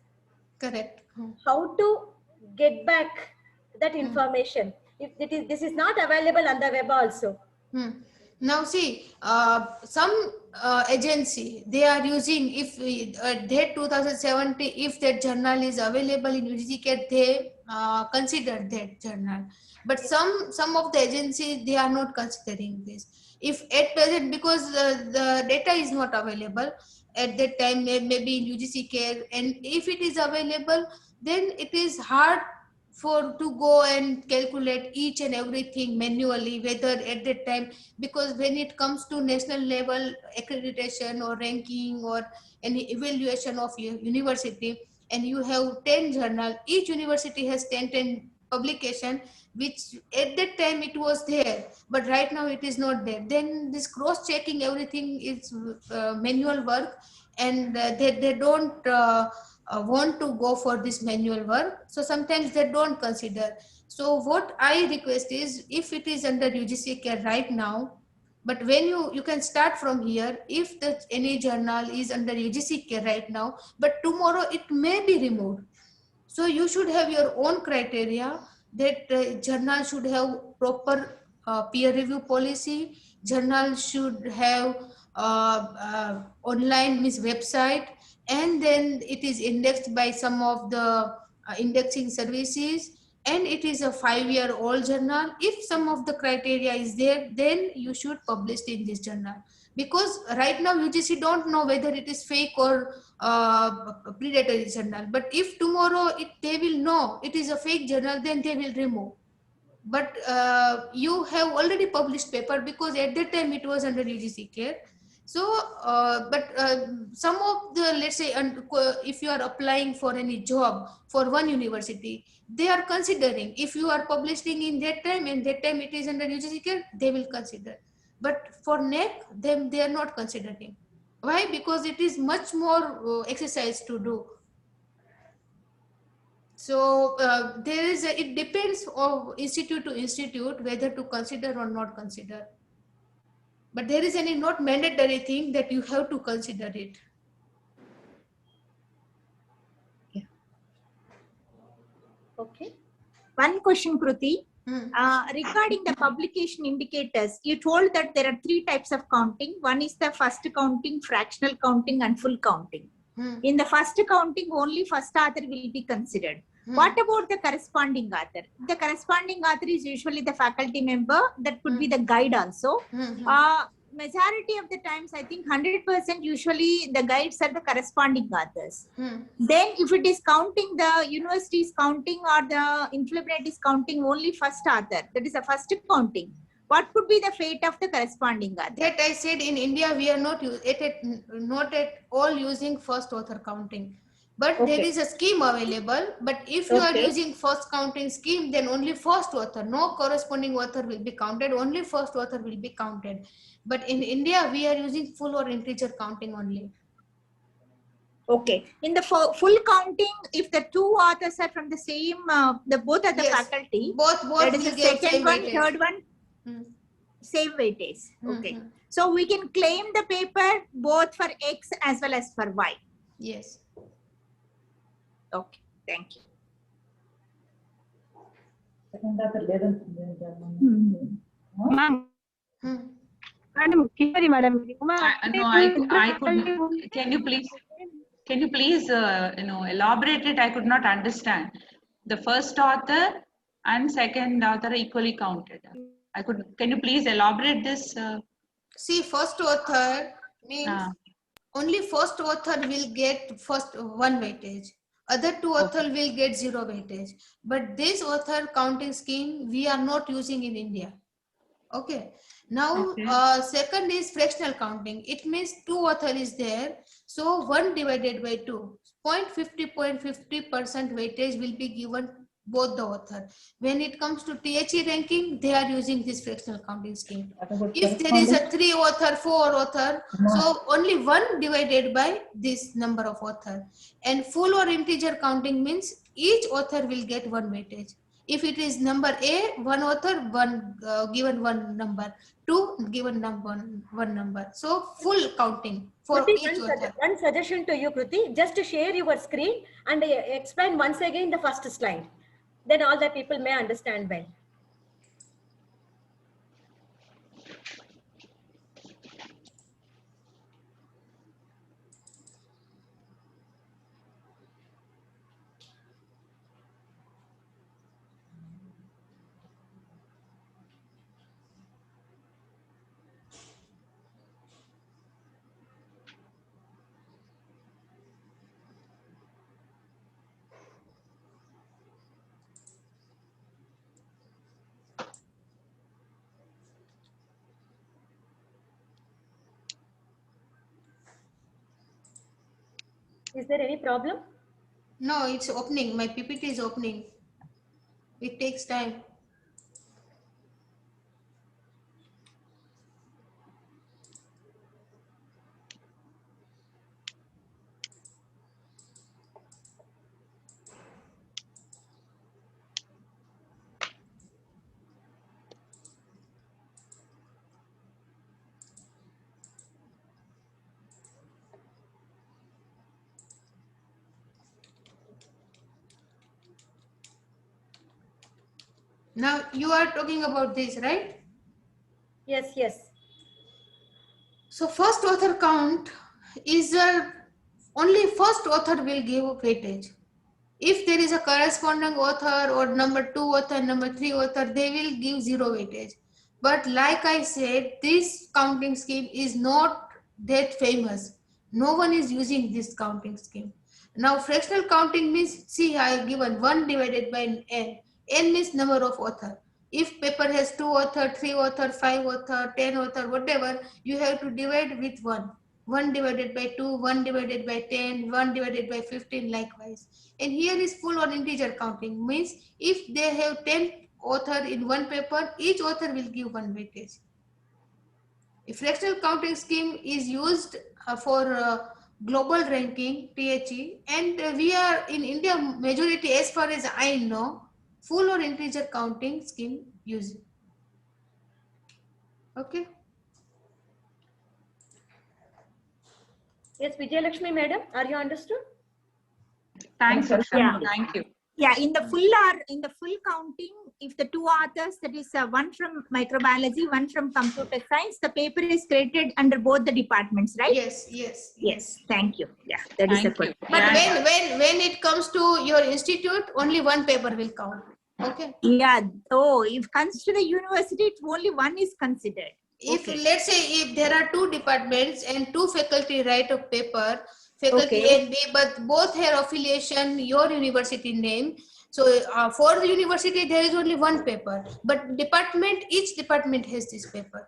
Correct. How to get back that information if this is not available on the web also? Now see, some agency, they are using, if date 2070, if that journal is available in UGC, they consider that journal. But some of the agencies, they are not considering this. If at present, because the data is not available at that time, maybe in UGC care, and if it is available, then it is hard to go and calculate each and everything manually, whether at that time, because when it comes to national level accreditation or ranking or any evaluation of your university, and you have 10 journal, each university has 10 publication, which at that time it was there, but right now it is not there. Then this cross checking everything is manual work, and they don't want to go for this manual work, so sometimes they don't consider. So what I request is, if it is under UGC care right now, but when you can start from here, if any journal is under UGC care right now, but tomorrow it may be removed, so you should have your own criteria that journal should have proper peer review policy, journal should have online means website, and then it is indexed by some of the indexing services, and it is a 5-year-old journal. If some of the criteria is there, then you should publish in this journal, because right now UGC don't know whether it is fake or predatory journal. But if tomorrow they will know it is a fake journal, then they will remove. But you have already published paper, because at that time it was under UGC care. So, some of the, let's say, if you are applying for any job for one university, they are considering if you are publishing in that time and that time it is under UGC care, they will consider. But for NEC, they are not considering. Why? Because it is much more exercise to do. So it depends on institute to institute whether to consider or not consider. But there is any not mandatory thing that you have to consider it. Yeah. Okay. One question, Kruti. Regarding the publication indicators, you told that there are 3 types of counting. One is the first counting, fractional counting, and full counting. In the first counting, only first author will be considered. What about the corresponding author? The corresponding author is usually the faculty member. That could be the guide also. Majority of the times, I think 100% usually the guides are the corresponding authors. Then if it is counting, the university is counting or the implement is counting only first author, that is the first counting. What could be the fate of the corresponding author? That I said, in India we are not at all using first author counting. but there Okay. is a scheme available. But if you are Okay. using first counting scheme, then only first author, no corresponding author will be counted, only first author will be counted. But in India, we are using full or integer counting only. Okay. In the full counting, if the two authors are from the same, the both are the Yes, faculty, both that is will the get second same one, weightage. third one, Hmm. same weightage. Okay. Mhm. So we can claim the paper both for X as well as for Y. Yes. Okay. Thank you. Ma'am, Hmm. Madam, Kishori madam, No, I could. Can you please, elaborate it? I could not understand. The first author and second author are equally counted. Can you please elaborate this? See, first author means only first author will get first one weightage. Other two author will get zero weightage. But this author counting scheme we are not using in India. Okay. Now, second is fractional counting. It means two author is there. So 1 divided by 2. 0.50% weightage will be given both the author. When it comes to THE ranking, they are using this fractional counting scheme. If there is a 3 author, 4 author, so only 1 divided by this number of author. And full or integer counting means each author will get one weightage. If it is number A, one author, given one number, two given one number. So full counting for Kruti, each author. one suggestion to you, Kruti, just to share your screen and explain once again the first slide. Then all the people may understand well. Is there any problem? No, it's opening. My PPT is opening. It takes time. Now you are talking about this, right? Yes, yes. So first author count is only first author will give weightage. If there is a corresponding author or number 2 author, number 3 author, they will give zero weightage. But like I said, this counting scheme is not that famous. No one is using this counting scheme. Now fractional counting means, see, I have given 1 divided by n. N means number of author. If paper has 2 author, 3 author, 5 author, 10 author, whatever, you have to divide with 1. 1 divided by 2, 1 divided by 10, 1 divided by 15, likewise. And here is full or integer counting, means if they have 10 author in one paper, each author will give one weightage. A fractional counting scheme is used for global ranking, THE, and we are in India, majority as far as I know, full or integer counting scheme used. Okay. Yes, Vijayalakshmi madam, are you understood? Thanks, Varsha. Yeah. Thank you. Yeah, in the full counting, if the two authors, that is one from microbiology, one from computer science, the paper is created under both the departments, right? Yes, yes. Yes. Thank you. Yeah, that is the question. But when it comes to your institute, only one paper will count. Okay. Yeah. Oh, if it comes to the university, only one is considered. If let's say if there are 2 departments and 2 faculty write a paper, faculty A and B, but both have affiliation, your university name. So for the university, there is only one paper, but each department has this paper.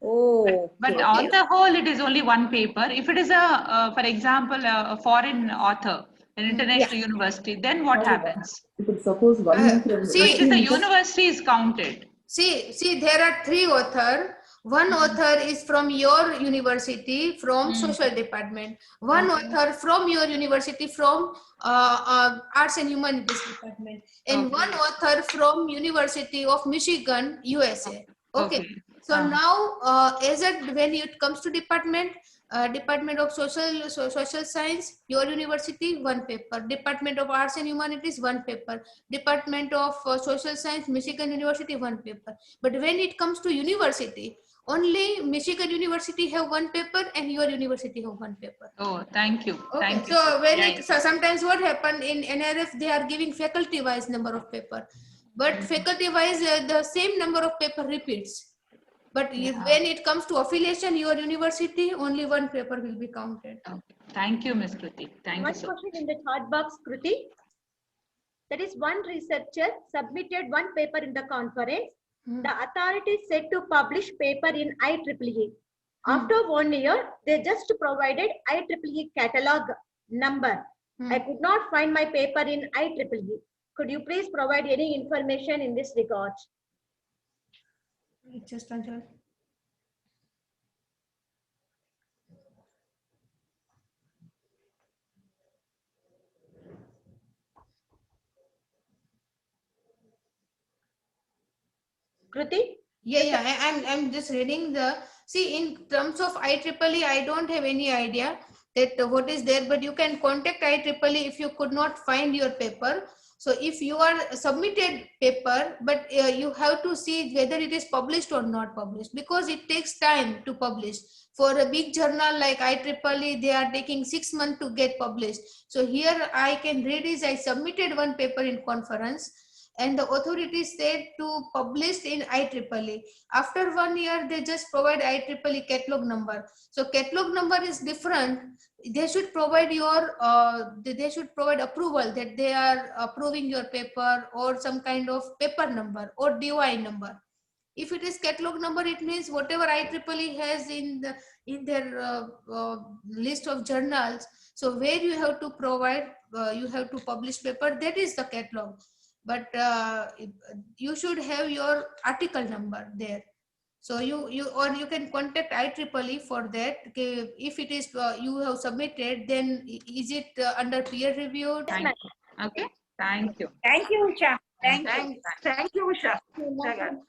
Oh, but on the whole, it is only one paper. If it is for example, a foreign author, an international university, then what happens? Suppose one see, Which is the university is counted. See, there are 3 authors. One author is from your university, from social department. One author from your university, from arts and humanities department, and one author from University of Michigan, USA. Okay. So now, when it comes to department, Department of Social Science, your university, 1 paper. Department of Arts and Humanities, 1 paper. Department of Social Science, Michigan University, 1 paper. But when it comes to university, only Michigan University have 1 paper and your university have 1 paper. Oh, thank you. Okay. Thank you. So when so sometimes what happen in NRF, they are giving faculty wise number of paper, but faculty wise the same number of paper repeats. But when it comes to affiliation, your university, only 1 paper will be counted. Okay. Thank you, Ms. Kruti. Thank you One so question in the third box, Kruti. That is, one researcher submitted 1 paper in the conference. The authority said to publish paper in IEEE. After 1 year, they just provided IEEE catalog number. I could not find my paper in IEEE. Could you please provide any information in this regard? Just Anjal. Kruti? Yeah, I'm just reading the, see, in terms of IEEE, I don't have any idea that what is there, but you can contact IEEE if you could not find your paper. So if you are submitted paper, but you have to see whether it is published or not published, because it takes time to publish. For a big journal like IEEE, they are taking 6 months to get published. So here I can read is I submitted 1 paper in conference, and the authorities said to publish in IEEE. After 1 year, they just provide IEEE catalog number. So catalog number is different. They should provide your, they should provide approval that they are approving your paper, or some kind of paper number or DOI number. If it is catalog number, it means whatever IEEE has in their list of journals. So where you have to provide, you have to publish paper, that is the catalog. But you should have your article number there. So you can contact IEEE for that. Okay, if it is you have submitted, then is it under peer reviewed? Thank you. Okay. Thank you. Thank you, Usha. Thank Thank you, Usha. Thank you.